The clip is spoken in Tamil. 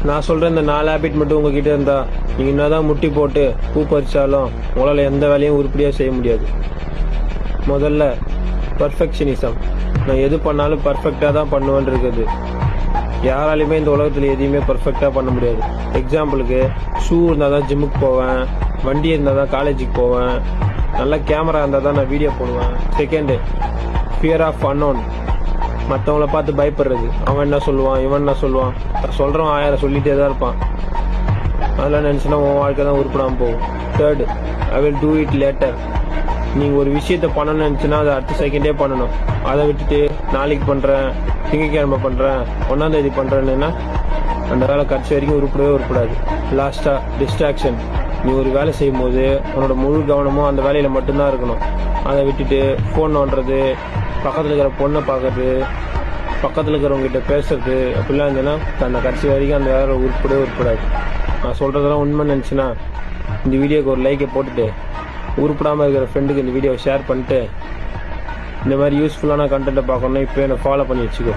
நான் சொல்ற இந்த 4 ஹேபிட் மட்டும் உங்ககிட்ட இருந்தா நீங்க என்னதான் முட்டி போட்டு பூ பறிச்சாலும் உங்களால எந்த வேலையும் உருப்படியா செய்ய முடியாது. முதல்ல பர்ஃபெக்ஷனிசம். நான் எது பண்ணாலும் பர்ஃபெக்டா தான் பண்ணுவேன் இருக்குது. யாராலையுமே இந்த உலகத்துல எதையுமே பர்ஃபெக்டா பண்ண முடியாது. எக்ஸாம்பிளுக்கு ஷூ இருந்தால் தான் ஜிம்முக்கு போவேன், வண்டி இருந்தால் தான் காலேஜுக்கு போவேன், நல்ல கேமரா இருந்தால் தான் நான் வீடியோ போடுவேன். Second fear of unknown. மற்றவங்கள பார்த்து பயப்படுறது. அவன் என்ன சொல்லுவான், இவன் என்ன சொல்லுவான், சொல்கிறவன் 1000 சொல்லிட்டே தான் இருப்பான். அதெல்லாம் நினச்சினா உன் வாழ்க்கை தான் உருப்படாமல் போகும். Third I will do it later. நீங்கள் ஒரு விஷயத்த பண்ணணும்னு நினச்சின்னா அதை அடுத்த செகண்டே பண்ணணும். அதை விட்டுட்டு நாளைக்கு பண்ணுறேன், திங்கக்கிழமை பண்ணுறேன், 1ஆம் தேதி பண்ணுறேன்னா அந்த வேலை கடைசி வரைக்கும் உருப்படாது. லாஸ்ட்டாக டிஸ்ட்ராக்ஷன். நீ ஒரு வேலை செய்யும் போது உன்னோட முழு கவனமும் அந்த வேலையில் மட்டும்தான் இருக்கணும். அதை விட்டுட்டு ஃபோன் நோண்டுறது, பக்கத்தில் இருக்கிற பொண்ணை பார்க்கறது, பக்கத்தில் இருக்கிறவங்ககிட்ட பேசுறது அப்படிலாம் இருந்ததுன்னா அந்த கடைசி வரைக்கும் அந்த வேலை உருப்படாது. நான் சொல்கிறதெல்லாம் உண்மை நினச்சின்னா இந்த வீடியோக்கு ஒரு லைக்கை போட்டுட்டு உருப்படாமல் இருக்கிற ஃப்ரெண்டுக்கு இந்த வீடியோவை ஷேர் பண்ணிட்டு இந்த மாதிரி யூஸ்ஃபுல்லான கண்டென்ட்டை பார்க்கணுன்னா இப்போ என்னை ஃபாலோ பண்ணி வச்சுக்கோ.